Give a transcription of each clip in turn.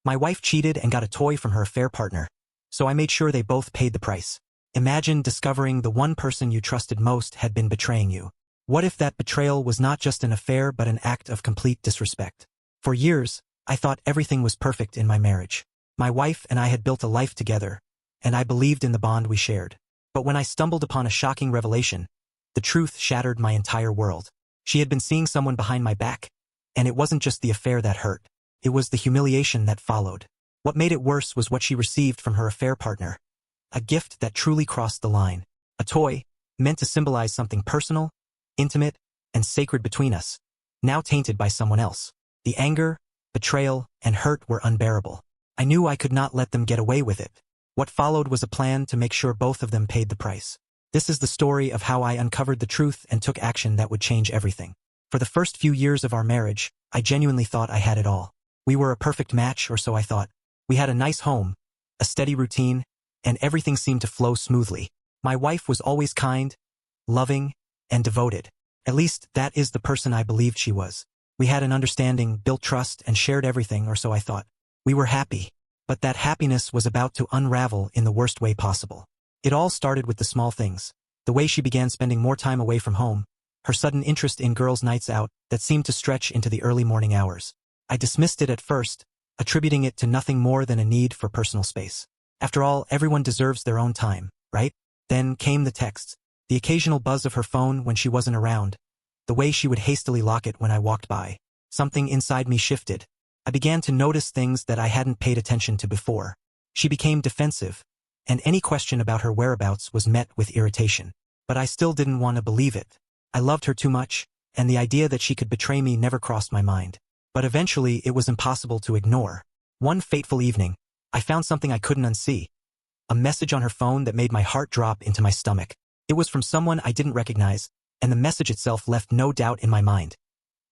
My wife cheated and got a toy from her affair partner, so I made sure they both paid the price. Imagine discovering the one person you trusted most had been betraying you. What if that betrayal was not just an affair but an act of complete disrespect? For years, I thought everything was perfect in my marriage. My wife and I had built a life together, and I believed in the bond we shared. But when I stumbled upon a shocking revelation, the truth shattered my entire world. She had been seeing someone behind my back, and it wasn't just the affair that hurt. It was the humiliation that followed. What made it worse was what she received from her affair partner. A gift that truly crossed the line. A toy, meant to symbolize something personal, intimate, and sacred between us, now tainted by someone else. The anger, betrayal, and hurt were unbearable. I knew I could not let them get away with it. What followed was a plan to make sure both of them paid the price. This is the story of how I uncovered the truth and took action that would change everything. For the first few years of our marriage, I genuinely thought I had it all. We were a perfect match, or so I thought. We had a nice home, a steady routine, and everything seemed to flow smoothly. My wife was always kind, loving, and devoted. At least, that is the person I believed she was. We had an understanding, built trust, and shared everything, or so I thought. We were happy. But that happiness was about to unravel in the worst way possible. It all started with the small things. The way she began spending more time away from home, her sudden interest in girls' nights out that seemed to stretch into the early morning hours. I dismissed it at first, attributing it to nothing more than a need for personal space. After all, everyone deserves their own time, right? Then came the texts, the occasional buzz of her phone when she wasn't around, the way she would hastily lock it when I walked by. Something inside me shifted. I began to notice things that I hadn't paid attention to before. She became defensive, and any question about her whereabouts was met with irritation. But I still didn't want to believe it. I loved her too much, and the idea that she could betray me never crossed my mind. But eventually it was impossible to ignore. One fateful evening, I found something I couldn't unsee. A message on her phone that made my heart drop into my stomach. It was from someone I didn't recognize, and the message itself left no doubt in my mind.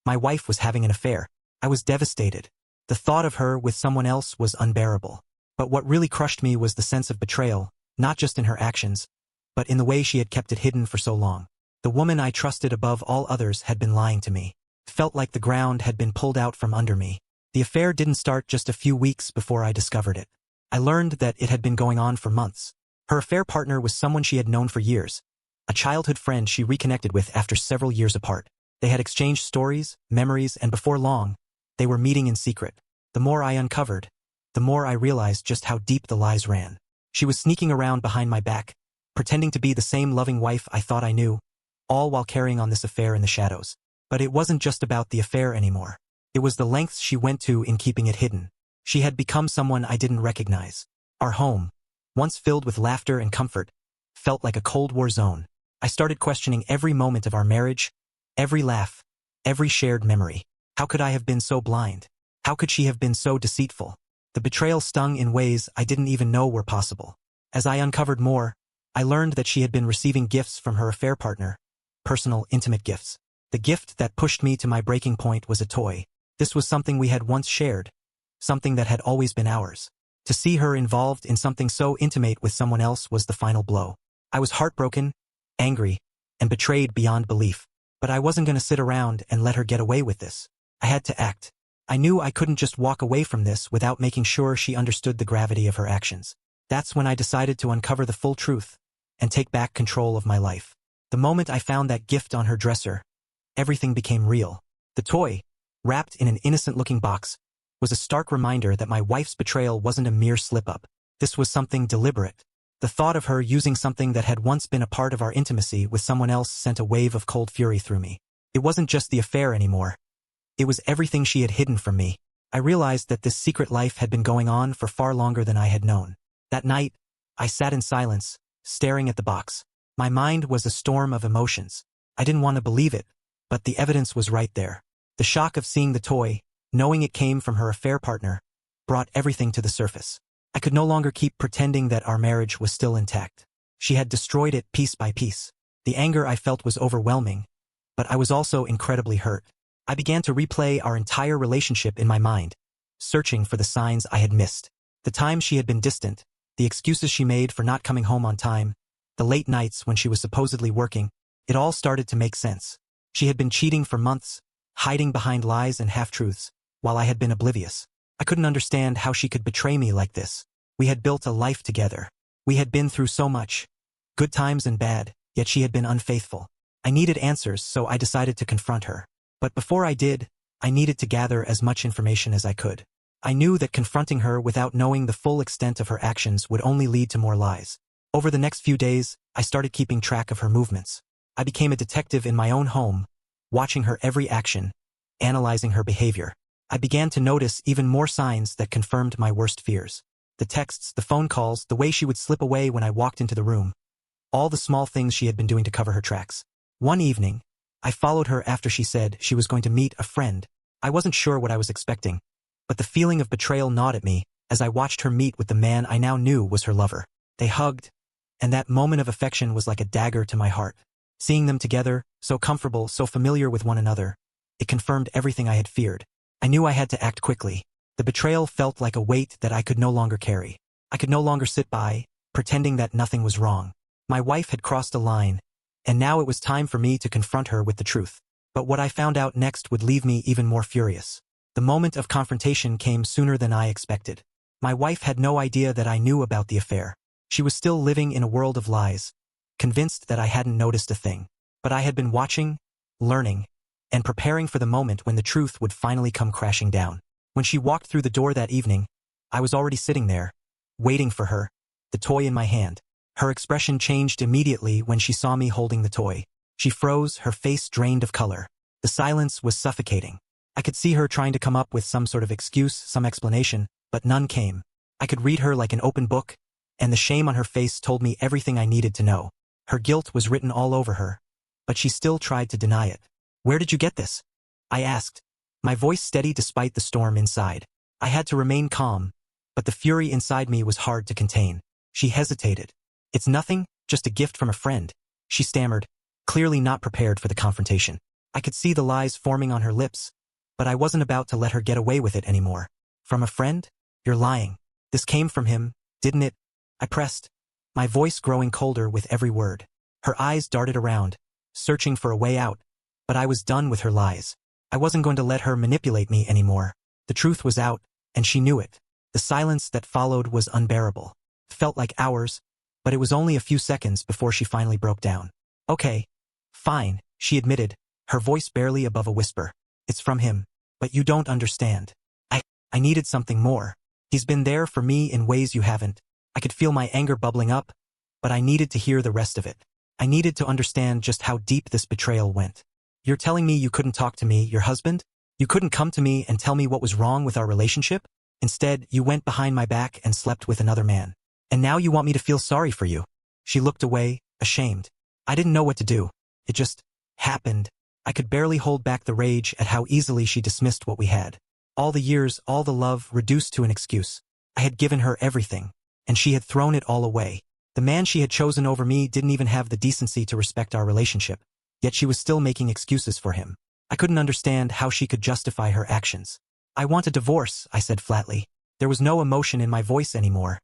My wife was having an affair. I was devastated. The thought of her with someone else was unbearable. But what really crushed me was the sense of betrayal, not just in her actions, but in the way she had kept it hidden for so long. The woman I trusted above all others had been lying to me. It felt like the ground had been pulled out from under me. The affair didn't start just a few weeks before I discovered it. I learned that it had been going on for months. Her affair partner was someone she had known for years, a childhood friend she reconnected with after several years apart. They had exchanged stories, memories, and before long, they were meeting in secret. The more I uncovered, the more I realized just how deep the lies ran. She was sneaking around behind my back, pretending to be the same loving wife I thought I knew, all while carrying on this affair in the shadows. But it wasn't just about the affair anymore. It was the lengths she went to in keeping it hidden. She had become someone I didn't recognize. Our home, once filled with laughter and comfort, felt like a Cold War zone. I started questioning every moment of our marriage, every laugh, every shared memory. How could I have been so blind? How could she have been so deceitful? The betrayal stung in ways I didn't even know were possible. As I uncovered more, I learned that she had been receiving gifts from her affair partner, personal, intimate gifts. The gift that pushed me to my breaking point was a toy. This was something we had once shared, something that had always been ours. To see her involved in something so intimate with someone else was the final blow. I was heartbroken, angry, and betrayed beyond belief. But I wasn't going to sit around and let her get away with this. I had to act. I knew I couldn't just walk away from this without making sure she understood the gravity of her actions. That's when I decided to uncover the full truth and take back control of my life. The moment I found that gift on her dresser, everything became real. The toy, wrapped in an innocent-looking box, was a stark reminder that my wife's betrayal wasn't a mere slip-up. This was something deliberate. The thought of her using something that had once been a part of our intimacy with someone else sent a wave of cold fury through me. It wasn't just the affair anymore. It was everything she had hidden from me. I realized that this secret life had been going on for far longer than I had known. That night, I sat in silence, staring at the box. My mind was a storm of emotions. I didn't want to believe it, but the evidence was right there. The shock of seeing the toy, knowing it came from her affair partner, brought everything to the surface. I could no longer keep pretending that our marriage was still intact. She had destroyed it piece by piece. The anger I felt was overwhelming, but I was also incredibly hurt. I began to replay our entire relationship in my mind, searching for the signs I had missed. The times she had been distant, the excuses she made for not coming home on time, the late nights when she was supposedly working, it all started to make sense. She had been cheating for months, hiding behind lies and half-truths, while I had been oblivious. I couldn't understand how she could betray me like this. We had built a life together. We had been through so much. Good times and bad, yet she had been unfaithful. I needed answers, so I decided to confront her. But before I did, I needed to gather as much information as I could. I knew that confronting her without knowing the full extent of her actions would only lead to more lies. Over the next few days, I started keeping track of her movements. I became a detective in my own home, watching her every action, analyzing her behavior. I began to notice even more signs that confirmed my worst fears. The texts, the phone calls, the way she would slip away when I walked into the room. All the small things she had been doing to cover her tracks. One evening, I followed her after she said she was going to meet a friend. I wasn't sure what I was expecting, but the feeling of betrayal gnawed at me as I watched her meet with the man I now knew was her lover. They hugged, and that moment of affection was like a dagger to my heart. Seeing them together, so comfortable, so familiar with one another, it confirmed everything I had feared. I knew I had to act quickly. The betrayal felt like a weight that I could no longer carry. I could no longer sit by, pretending that nothing was wrong. My wife had crossed a line, and now it was time for me to confront her with the truth. But what I found out next would leave me even more furious. The moment of confrontation came sooner than I expected. My wife had no idea that I knew about the affair. She was still living in a world of lies, convinced that I hadn't noticed a thing. But I had been watching, learning, and preparing for the moment when the truth would finally come crashing down. When she walked through the door that evening, I was already sitting there, waiting for her, the toy in my hand. Her expression changed immediately when she saw me holding the toy. She froze, her face drained of color. The silence was suffocating. I could see her trying to come up with some sort of excuse, some explanation, but none came. I could read her like an open book, and the shame on her face told me everything I needed to know. Her guilt was written all over her, but she still tried to deny it. "Where did you get this?" I asked, my voice steady despite the storm inside. I had to remain calm, but the fury inside me was hard to contain. She hesitated. "It's nothing, just a gift from a friend," she stammered, clearly not prepared for the confrontation. I could see the lies forming on her lips, but I wasn't about to let her get away with it anymore. "From a friend? You're lying. This came from him, didn't it?" I pressed, my voice growing colder with every word. Her eyes darted around, searching for a way out, but I was done with her lies. I wasn't going to let her manipulate me anymore. The truth was out, and she knew it. The silence that followed was unbearable. It felt like hours, but it was only a few seconds before she finally broke down. "Okay, fine," she admitted, her voice barely above a whisper. "It's from him, but you don't understand. I needed something more. He's been there for me in ways you haven't." I could feel my anger bubbling up, but I needed to hear the rest of it. I needed to understand just how deep this betrayal went. "You're telling me you couldn't talk to me, your husband? You couldn't come to me and tell me what was wrong with our relationship? Instead, you went behind my back and slept with another man. And now you want me to feel sorry for you." She looked away, ashamed. I didn't know what to do. It just happened. I could barely hold back the rage at how easily she dismissed what we had. All the years, all the love, reduced to an excuse. I had given her everything, and she had thrown it all away. The man she had chosen over me didn't even have the decency to respect our relationship, yet she was still making excuses for him. I couldn't understand how she could justify her actions. "I want a divorce," I said flatly. There was no emotion in my voice anymore,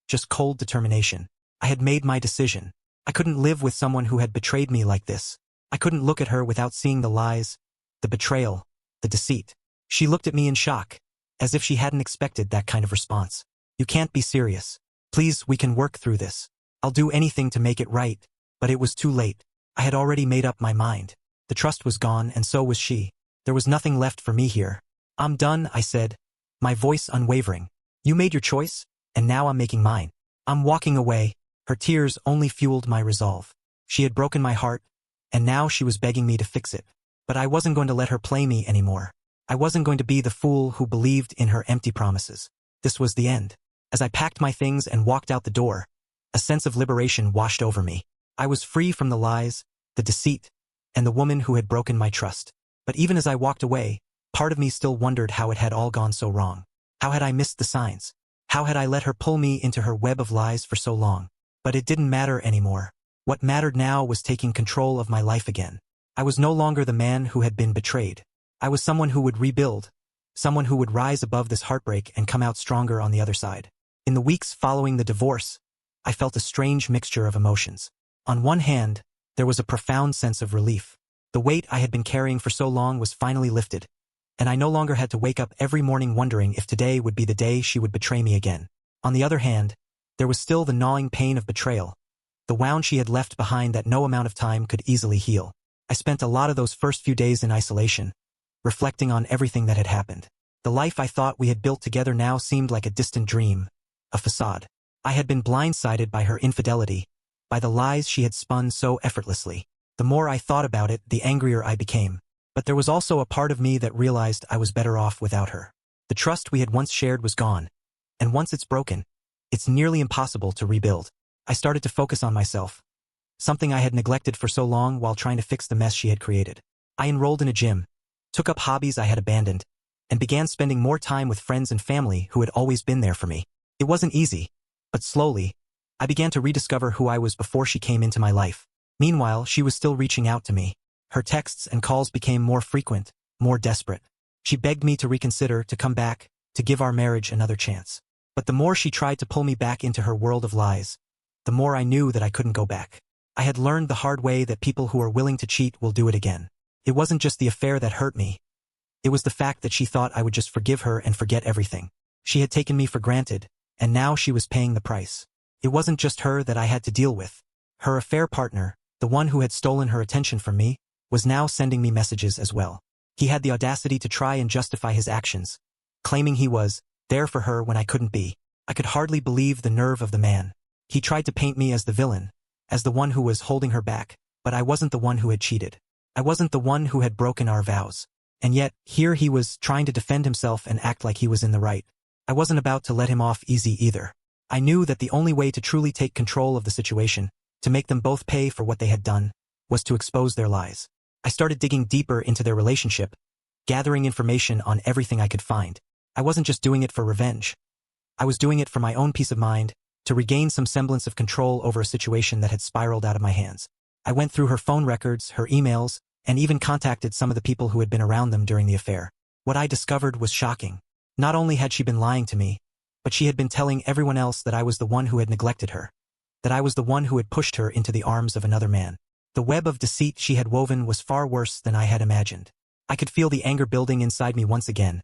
just cold determination. I had made my decision. I couldn't live with someone who had betrayed me like this. I couldn't look at her without seeing the lies, the betrayal, the deceit. She looked at me in shock, as if she hadn't expected that kind of response. "You can't be serious. Please, we can work through this. I'll do anything to make it right." But it was too late. I had already made up my mind. The trust was gone, and so was she. There was nothing left for me here. "I'm done," I said, my voice unwavering. "You made your choice, and now I'm making mine. I'm walking away." Her tears only fueled my resolve. She had broken my heart, and now she was begging me to fix it. But I wasn't going to let her play me anymore. I wasn't going to be the fool who believed in her empty promises. This was the end. As I packed my things and walked out the door, a sense of liberation washed over me. I was free from the lies, the deceit, and the woman who had broken my trust. But even as I walked away, part of me still wondered how it had all gone so wrong. How had I missed the signs? How had I let her pull me into her web of lies for so long? But it didn't matter anymore. What mattered now was taking control of my life again. I was no longer the man who had been betrayed. I was someone who would rebuild, someone who would rise above this heartbreak and come out stronger on the other side. In the weeks following the divorce, I felt a strange mixture of emotions. On one hand, there was a profound sense of relief. The weight I had been carrying for so long was finally lifted, and I no longer had to wake up every morning wondering if today would be the day she would betray me again. On the other hand, there was still the gnawing pain of betrayal, the wound she had left behind that no amount of time could easily heal. I spent a lot of those first few days in isolation, reflecting on everything that had happened. The life I thought we had built together now seemed like a distant dream, a facade. I had been blindsided by her infidelity, by the lies she had spun so effortlessly. The more I thought about it, the angrier I became. But there was also a part of me that realized I was better off without her. The trust we had once shared was gone, and once it's broken, it's nearly impossible to rebuild. I started to focus on myself, something I had neglected for so long while trying to fix the mess she had created. I enrolled in a gym, took up hobbies I had abandoned, and began spending more time with friends and family who had always been there for me. It wasn't easy, but slowly, I began to rediscover who I was before she came into my life. Meanwhile, she was still reaching out to me. Her texts and calls became more frequent, more desperate. She begged me to reconsider, to come back, to give our marriage another chance. But the more she tried to pull me back into her world of lies, the more I knew that I couldn't go back. I had learned the hard way that people who are willing to cheat will do it again. It wasn't just the affair that hurt me. It was the fact that she thought I would just forgive her and forget everything. She had taken me for granted, and now she was paying the price. It wasn't just her that I had to deal with. Her affair partner, the one who had stolen her attention from me, was now sending me messages as well. He had the audacity to try and justify his actions, claiming he was there for her when I couldn't be. I could hardly believe the nerve of the man. He tried to paint me as the villain, as the one who was holding her back, but I wasn't the one who had cheated. I wasn't the one who had broken our vows. And yet, here he was trying to defend himself and act like he was in the right. I wasn't about to let him off easy either. I knew that the only way to truly take control of the situation, to make them both pay for what they had done, was to expose their lies. I started digging deeper into their relationship, gathering information on everything I could find. I wasn't just doing it for revenge. I was doing it for my own peace of mind, to regain some semblance of control over a situation that had spiraled out of my hands. I went through her phone records, her emails, and even contacted some of the people who had been around them during the affair. What I discovered was shocking. Not only had she been lying to me, but she had been telling everyone else that I was the one who had neglected her, that I was the one who had pushed her into the arms of another man. The web of deceit she had woven was far worse than I had imagined. I could feel the anger building inside me once again,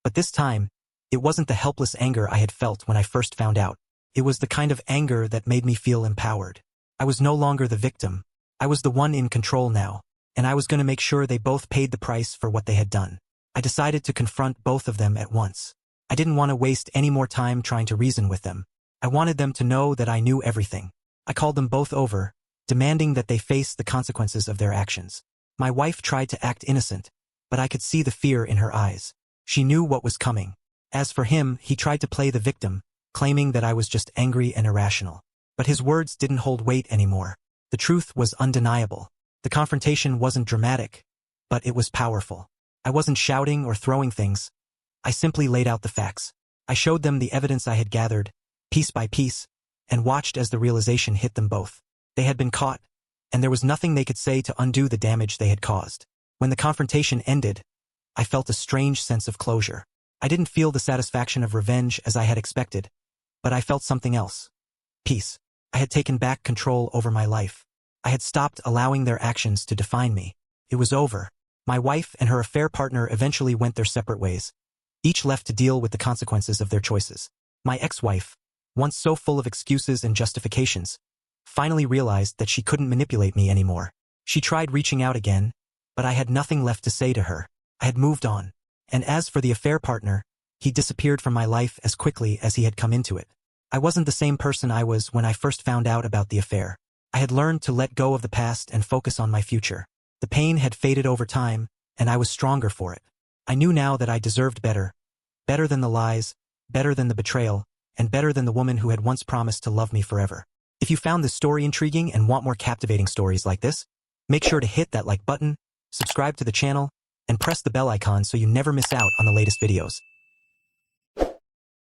but this time, it wasn't the helpless anger I had felt when I first found out. It was the kind of anger that made me feel empowered. I was no longer the victim. I was the one in control now, and I was going to make sure they both paid the price for what they had done. I decided to confront both of them at once. I didn't want to waste any more time trying to reason with them. I wanted them to know that I knew everything. I called them both over, demanding that they face the consequences of their actions. My wife tried to act innocent, but I could see the fear in her eyes. She knew what was coming. As for him, he tried to play the victim, claiming that I was just angry and irrational. But his words didn't hold weight anymore. The truth was undeniable. The confrontation wasn't dramatic, but it was powerful. I wasn't shouting or throwing things. I simply laid out the facts. I showed them the evidence I had gathered, piece by piece, and watched as the realization hit them both. They had been caught, and there was nothing they could say to undo the damage they had caused. When the confrontation ended, I felt a strange sense of closure. I didn't feel the satisfaction of revenge as I had expected, but I felt something else. Peace. I had taken back control over my life. I had stopped allowing their actions to define me. It was over. My wife and her affair partner eventually went their separate ways, each left to deal with the consequences of their choices. My ex-wife, once so full of excuses and justifications, finally realized that she couldn't manipulate me anymore. She tried reaching out again, but I had nothing left to say to her. I had moved on. And as for the affair partner, he disappeared from my life as quickly as he had come into it. I wasn't the same person I was when I first found out about the affair. I had learned to let go of the past and focus on my future. The pain had faded over time, and I was stronger for it. I knew now that I deserved better. Better than the lies, better than the betrayal, and better than the woman who had once promised to love me forever. If you found this story intriguing and want more captivating stories like this, make sure to hit that like button, subscribe to the channel, and press the bell icon so you never miss out on the latest videos.